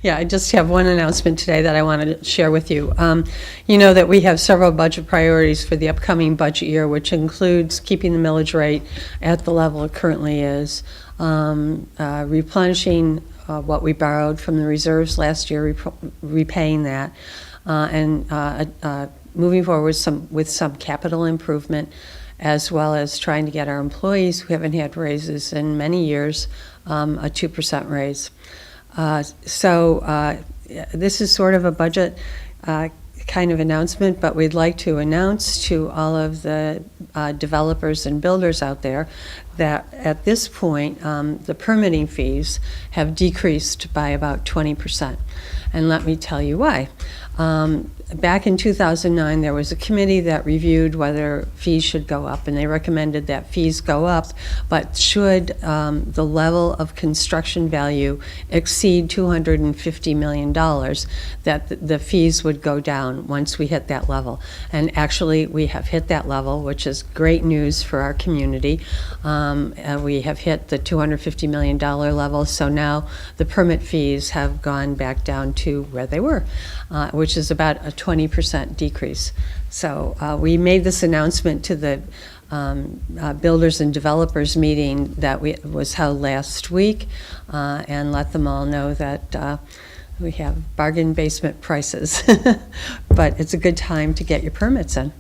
Yeah, I just have one announcement today that I wanted to share with you. You know that we have several budget priorities for the upcoming budget year, which includes keeping the millage rate at the level it currently is, replenishing what we borrowed from the reserves last year, repaying that, and moving forward with some capital improvement, as well as trying to get our employees who haven't had raises in many years a 2% raise. So this is sort of a budget kind of announcement, but we'd like to announce to all of the developers and builders out there that at this point the permitting fees have decreased by about 20%. And let me tell you why. Back in 2009, there was a committee that reviewed whether fees should go up, and they recommended that fees go up, but should the level of construction value exceed $250 million, that the fees would go down once we hit that level. And actually, we have hit that level, which is great news for our community. We have hit the $250 million level, so now the permit fees have gone back down to where they were, which is about a 20% decrease. So we made this announcement to the builders and developers meeting that was held last week, and let them all know that we have bargain basement prices. But it's a good time to get your permits in.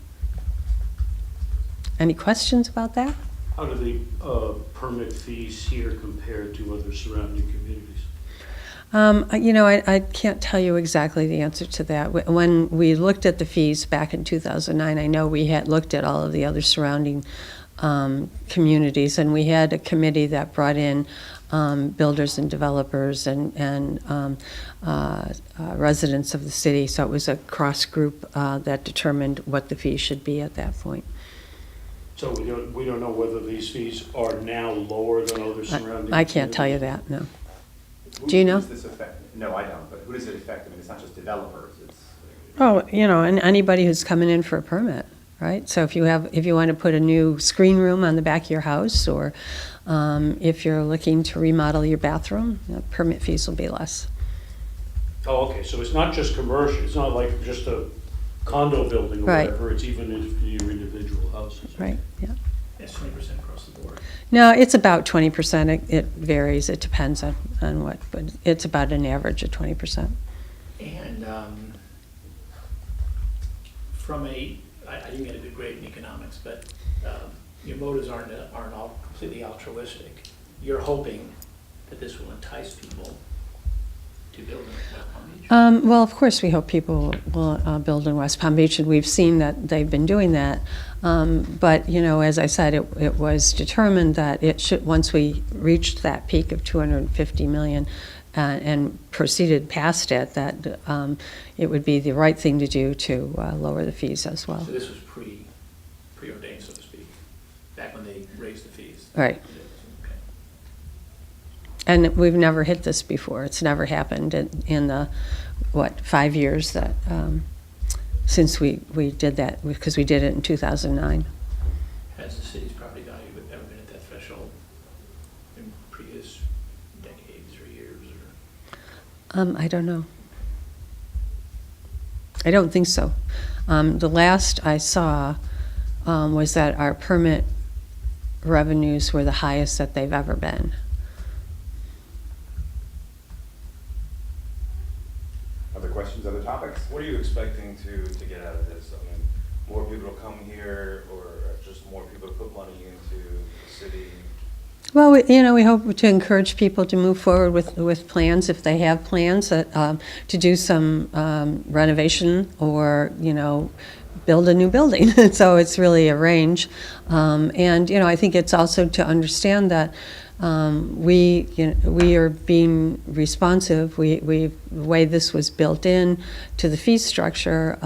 Any questions about that? How do the permit fees here compare to other surrounding communities? You know, I can't tell you exactly the answer to that. When we looked at the fees back in 2009, I know we had looked at all of the other surrounding communities, and we had a committee that brought in builders and developers and residents of the city. So it was a cross group that determined what the fees should be at that point. So we don't know whether these fees are now lower than other surrounding I can't tell you that, no. Who Do you know? does this affect? No, I don't, but who does it affect? I mean, it's not just developers, it's... Oh, you know, and anybody who's coming in for a permit, right? So if you want to put a new screen room on the back of your house, or if you're looking to remodel your bathroom, permit fees will be less. Oh, okay, so it's not just commercial, it's not like just a condo building or Right. whatever, it's even if your individual houses. Right, yeah. It's 20% across the board. No, it's about 20%. It varies. It depends on what, but it's about an average of 20%. And from I didn't get a good grade in economics, but your motives aren't all completely altruistic. You're hoping that this will entice people to build in West Palm Beach. Well, of course, we hope people will build in West Palm Beach, and we've seen that they've been doing that. But, you know, as I said, it was determined that it should, once we reached that peak of 250 million and proceeded past it, that it would be the right thing to do to lower the fees as well. So this was preordained, so to speak, back when they raised the fees. Right. Okay. And we've never hit this before. It's never happened in the, 5 years that since we did that, because we did it in 2009. Has the city's property value ever been at that threshold in previous decades or years? Or? I don't know. I don't think so. The last I saw was that our permit revenues were the highest that they've ever been. Other questions, other topics? What are you expecting to get out of this? I mean, more people to come here, or just more people to put money into the city? Well, we hope to encourage people to move forward with plans if they have plans to do some renovation or, build a new building. So it's really a range. And, I think it's also to understand that we are being responsive. The way this was built in to the fee structure,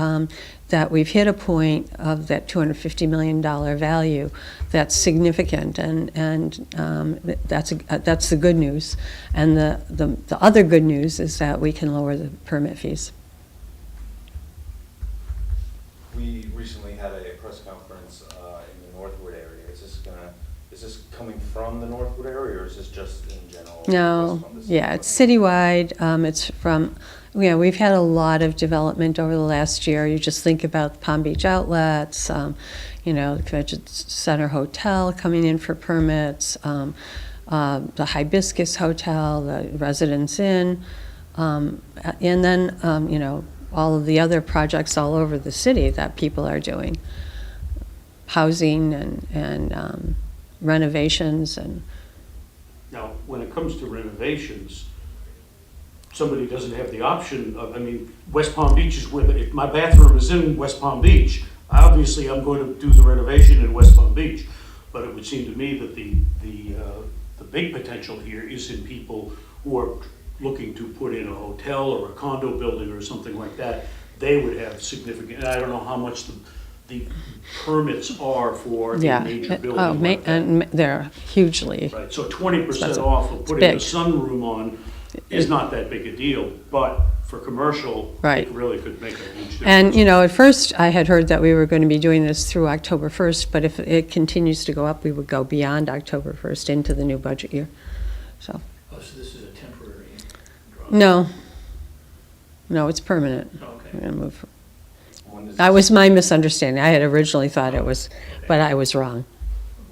that we've hit a point of that $250 million value that's significant, and that's the good news. And the other good news is that we can lower the permit fees. We recently had a press conference in the Northwood area. Is this going to is this coming from the Northwood area, or is this just in general? No, West Palm? This is yeah, it's citywide. It's from, yeah, we've had a lot of development over the last year. You just think about Palm Beach Outlets, you know, the Convention Center Hotel coming in for permits, the Hibiscus Hotel, the Residence Inn, and then, you know, all of the other projects all over the city that people are doing. Housing and renovations and, Now, when it comes to renovations, somebody doesn't have the option of, I mean, West Palm Beach is where, if my bathroom is in West Palm Beach, obviously I'm going to do the renovation in West Palm Beach. But it would seem to me that the big potential here is in people who are looking to put in a hotel or a condo building or something like that. They would have significant, and I don't know how much the permits are for a yeah. major Oh, building like that. and they're hugely, Right, so 20% Expensive. off of putting a big. sunroom on is not that big a deal, but for commercial, Right. it really could make a huge difference. and, you know, at first I had heard that we were going to be doing this through October 1st, but if it continues to go up, we would go beyond October 1st into the new budget year, so. Oh, so this is a temporary drop? No, it's permanent. We're Okay. gonna move. When does That this- was my misunderstanding. I had originally thought it was, but I was wrong.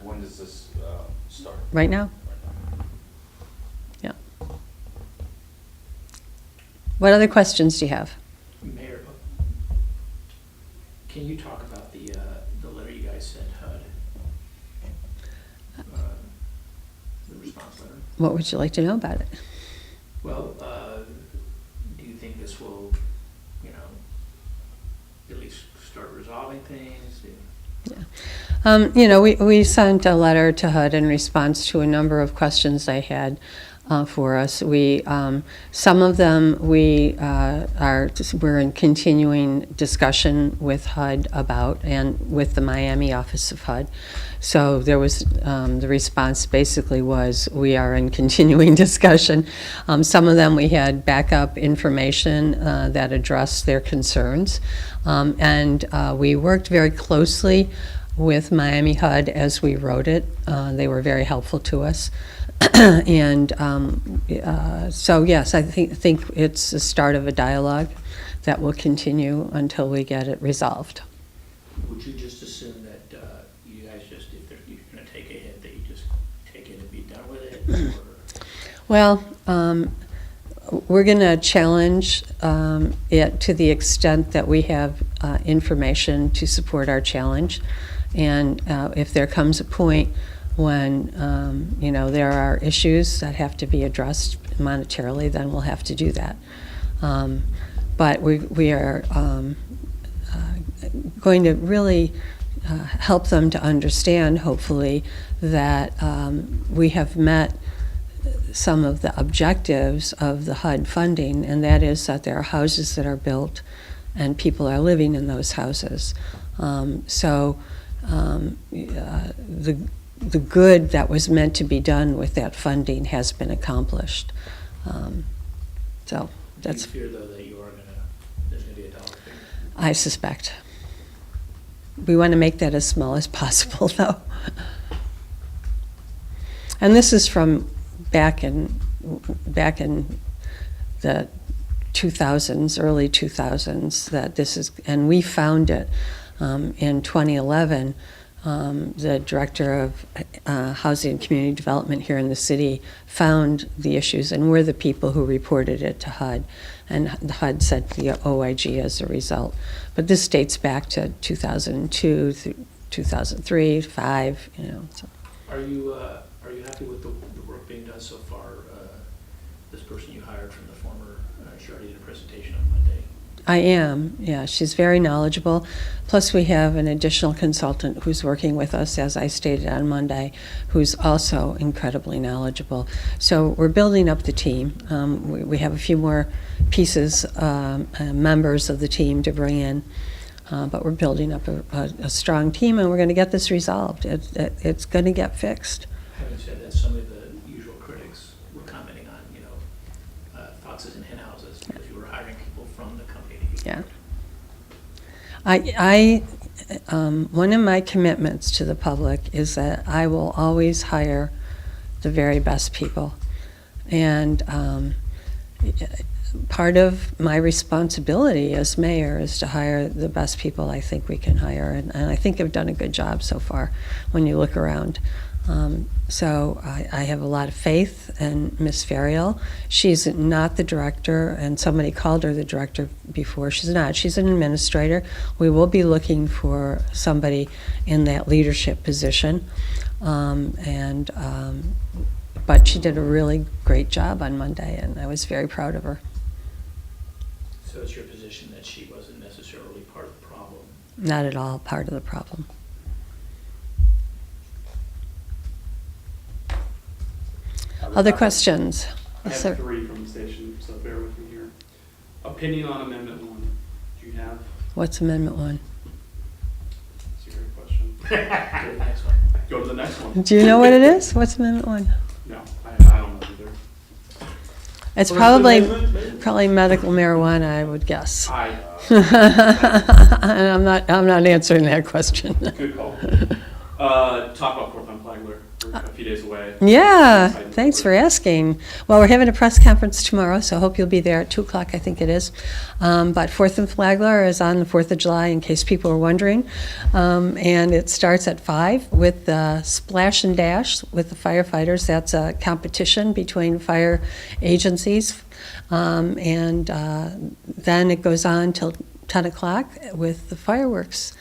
When does this start? Right now? Yeah. What other questions do you have? Mayor, can you talk about the letter you guys sent HUD? The response letter? What would you like to know about it? Well, do you think this will, you know, at least start resolving things? You know, we sent a letter to HUD in response to a number of questions they had for us. Some of them we're in continuing discussion with HUD about, and with the Miami office of HUD. So there was, the response basically was, we are in continuing discussion. Some of them we had backup information that addressed their concerns. And we worked very closely with Miami HUD as we wrote it. They were very helpful to us. And so, yes, I think it's the start of a dialogue that will continue until we get it resolved. Would you just assume that you guys just, if you're going to take a hit, that you just take it and be done with it? Or? Well, we're going to challenge it to the extent that we have information to support our challenge. And if there comes a point when, you know, there are issues that have to be addressed monetarily, then we'll have to do that. But we are going to really help them to understand, hopefully, that we have met some of the objectives of the HUD funding, and that is that there are houses that are built and people are living in those houses. The good that was meant to be done with that funding has been accomplished. So that's, Do you fear, though, that you are going to, there's going to be a dollar figure? I suspect. We want to make that as small as possible, though. And this is from back in the 2000s, early 2000s, that this is, and we found it in 2011. The director of housing and community development here in the city found the issues, and we're the people who reported it to HUD, and the HUD sent the OIG as a result. But this dates back to 2002 through 2003, 5, you know. So. Are you happy with the work being done so far? This person you hired from the former, she already did a presentation on Monday. I am, yeah. She's very knowledgeable. Plus, we have an additional consultant who's working with us, as I stated on Monday, who's also incredibly knowledgeable. So we're building up the team. We have a few more pieces, members of the team to bring in, but we're building up a strong team, and we're going to get this resolved. It's going to get fixed. Having said that, some of the usual critics were commenting on, you know, foxes in hen houses, because you were hiring people from the company. Yeah. I one of my commitments to the public is that I will always hire the very best people. And part of my responsibility as mayor is to hire the best people I think we can hire. And I think I've done a good job so far when you look around. So I have a lot of faith in Miss Ferriel. She's not the director, and somebody called her the director before. She's not. She's an administrator. We will be looking for somebody in that leadership position. But she did a really great job on Monday, and I was very proud of her. So it's your position that she wasn't necessarily part of the problem? Not at all part of the problem. Other questions? I Yes, have sir. 3 from the station, so bear with me here. Opinion on Amendment 1. Do you have? What's Amendment 1? That's a great question. Go to the next one. Go to the next one. Do you know what it is? What's Amendment 1? No, I don't know either. It's What is the probably amendment? medical marijuana, I would guess. I, And I'm not answering that question. good call. Talk about 4th on Flagler. We're a few days away. Yeah, Excited thanks for it. asking. Well, we're having a press conference tomorrow, so I hope you'll be there at 2 o'clock, I think it is. But 4th and Flagler is on the 4th of July, in case people are wondering. And it starts at 5 with the Splash and Dash with the firefighters. That's a competition between fire agencies. And then it goes on till 10 o'clock with the fireworks.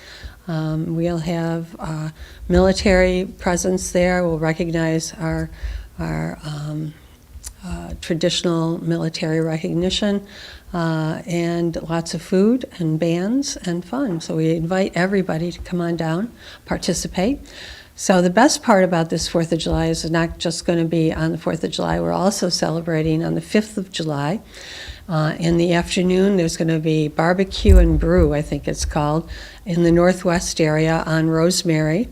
We'll have military presence there. We'll recognize our traditional military recognition, and lots of food and bands and fun. So we invite everybody to come on down, participate. So the best part about this 4th of July is not just going to be on the 4th of July. We're also celebrating on the 5th of July. In the afternoon, there's going to be barbecue and brew, I think it's called, in the northwest area on Rosemary.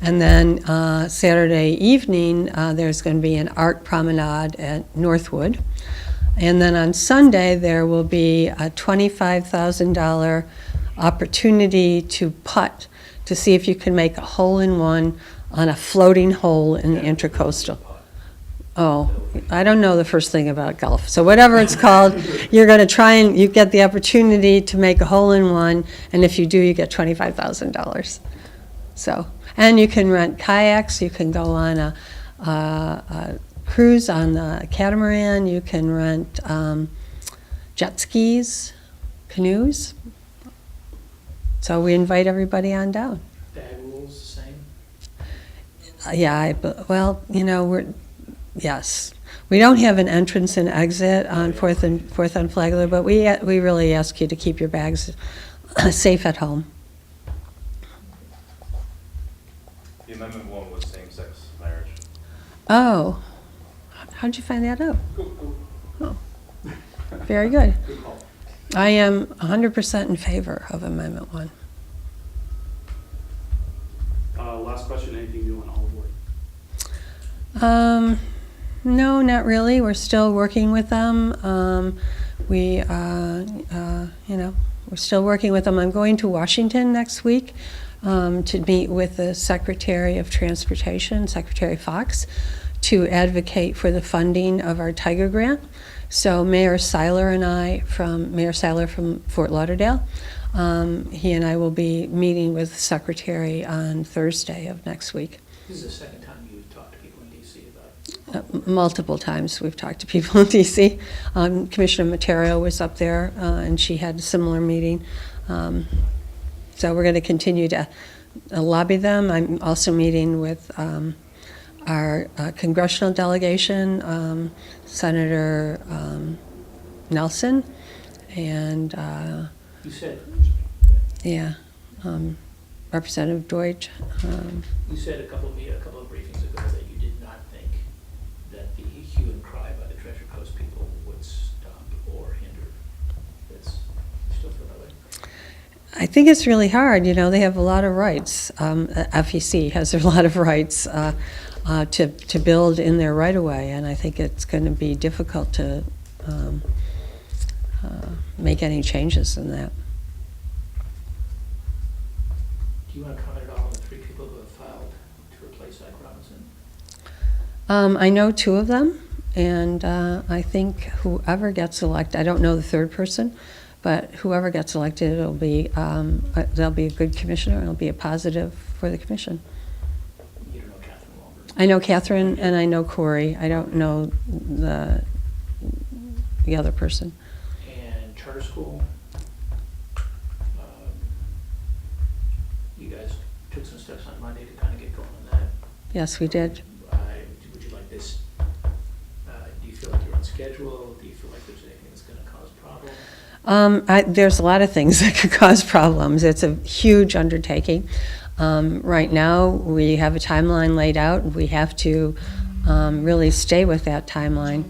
And then Saturday evening, there's going to be an art promenade at Northwood. And then on Sunday, there will be a $25,000 opportunity to putt to see if you can make a hole-in-one on a floating hole in the Intracoastal. Oh, I don't know the first thing about golf. So whatever it's called, you're going to try and you get the opportunity to make a hole-in-one, and if you do, you get $25,000. So, and you can rent kayaks, you can go on a cruise on the catamaran, you can rent jet skis, canoes. So we invite everybody on down. Bag rules the same? Well, yes. We don't have an entrance and exit on 4th on Flagler, but we really ask you to keep your bags safe at home. The Amendment 1 was same-sex marriage. Oh, how'd you find that out? Oh, very good. Good call. I am 100% in favor of Amendment 1. Last question, anything new on Olive Wood? No, not really. We're still working with them. We're still working with them. I'm going to Washington next week to meet with the Secretary of Transportation, Secretary Fox, to advocate for the funding of our Tiger Grant. So Mayor Seiler from Fort Lauderdale, he and I will be meeting with the Secretary on Thursday of next week. This is the second time you've talked to people in D.C. about Multiple times we've talked to people in D.C. Commissioner Matero was up there, and she had a similar meeting. So we're going to continue to lobby them. I'm also meeting with our congressional delegation, Senator Nelson, and You said, Representative Deutsch. you said a couple of briefings ago that you did not think that the hue and cry by the Treasure Coast people would stop or hinder this. You still feel that way? I think it's really hard. They have a lot of rights. FEC has a lot of rights to build in their right-of-way, and I think it's going to be difficult to make any changes in that. Do you want to comment at all on the 3 people who have filed to replace Zach Robinson? I know 2 of them, and I think whoever gets elected, I don't know the third person, but whoever gets elected, it'll be, they'll be a good commissioner, and it'll be a positive for the commission. You don't know Catherine Walberg? I know Catherine and I know Corey. I don't know the other person. And charter school, you guys took some steps on Monday to kind of get going on that. Yes, we did. Would you like this, do you feel like you're on schedule? Do you feel like there's anything that's going to cause problems? There's a lot of things that could cause problems. It's a huge undertaking. Right now, we have a timeline laid out. We have to really stay with that timeline.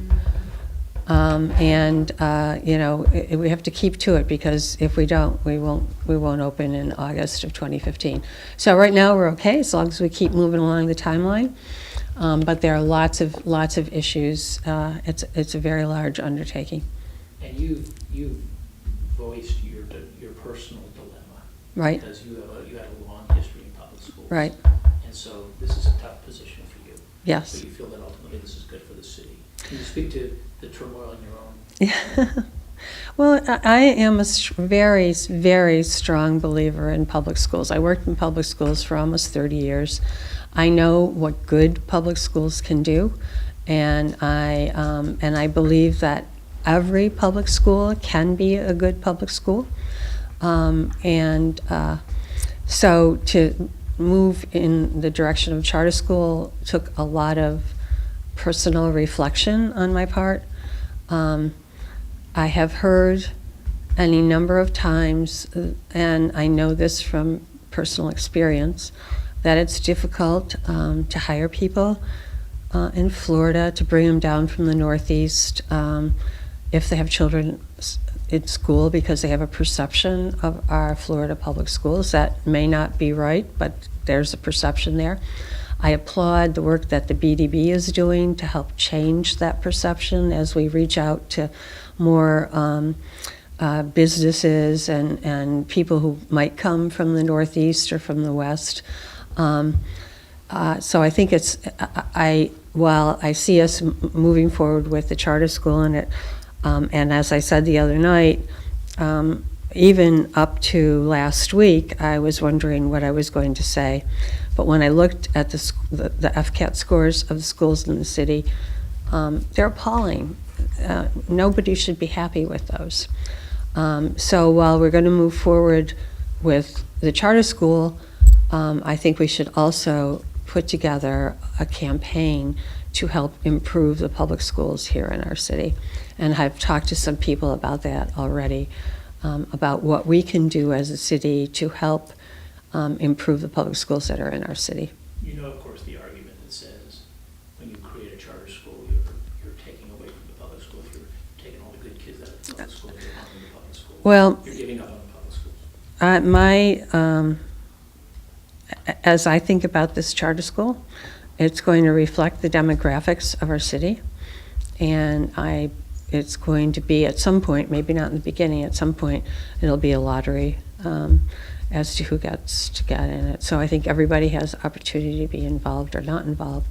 We have to keep to it, because if we don't, we won't open in August of 2015. So right now, we're okay as long as we keep moving along the timeline. But there are lots of issues. It's a very large undertaking. And you've voiced your personal dilemma. Right. Because you had a long history in public schools. Right. And so this is a tough position for you. Yes. But you feel that ultimately this is good for the city. Can you speak to the turmoil in your own? Yeah. Well, I am a very, very strong believer in public schools. I worked in public schools for almost 30 years. I know what good public schools can do, and I believe that every public school can be a good public school. So to move in the direction of charter school took a lot of personal reflection on my part. I have heard any number of times, and I know this from personal experience, that it's difficult to hire people in Florida, to bring them down from the Northeast if they have children in school, because they have a perception of our Florida public schools that may not be right, but there's a perception there. I applaud the work that the BDB is doing to help change that perception as we reach out to more businesses and people who might come from the Northeast or from the West. So I think while I see us moving forward with the charter school and as I said the other night, even up to last week, I was wondering what I was going to say. But when I looked at the FCAT scores of the schools in the city, they're appalling. Nobody should be happy with those. So while we're going to move forward with the charter school, I think we should also put together a campaign to help improve the public schools here in our city. And I've talked to some people about that already, about what we can do as a city to help improve the public schools that are in our city. You know, of course, the argument that says when you create a charter school, you're taking away from the public schools. You're taking all the good kids out of the public schools, you're not in the public schools. Well, You're giving up on the public schools. As I think about this charter school, it's going to reflect the demographics of our city, and it's going to be at some point, maybe not in the beginning, at some point it'll be a lottery as to who gets to get in it. So I think everybody has opportunity to be involved or not involved.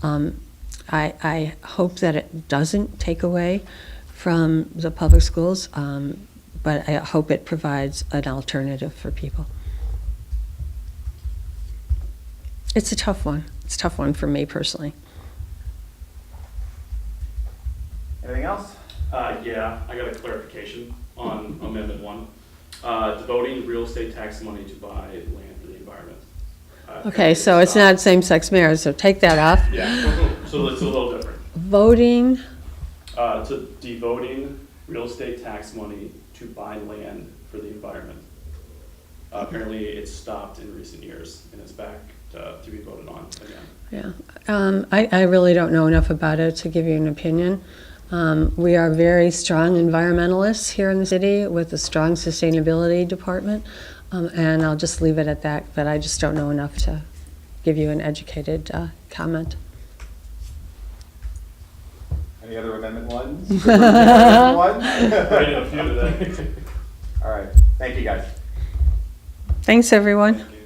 I hope that it doesn't take away from the public schools, but I hope it provides an alternative for people. It's a tough one. It's a tough one for me personally. Anything else? Yeah, I got a clarification on Amendment 1. Devoting real estate tax money to buy land for the environment. Okay, so it's not same-sex marriage, so take that off. Yeah, so it's a little different. Voting, To devoting real estate tax money to buy land for the environment. Apparently, it's stopped in recent years, and it's back to be voted on again. yeah. I really don't know enough about it to give you an opinion. We are very strong environmentalists here in the city with a strong sustainability department, and I'll just leave it at that, but I just don't know enough to give you an educated comment. Any other amendment ones? Amendment ones? Right in a few today. All right, thank you guys. Thanks, everyone. Thank you.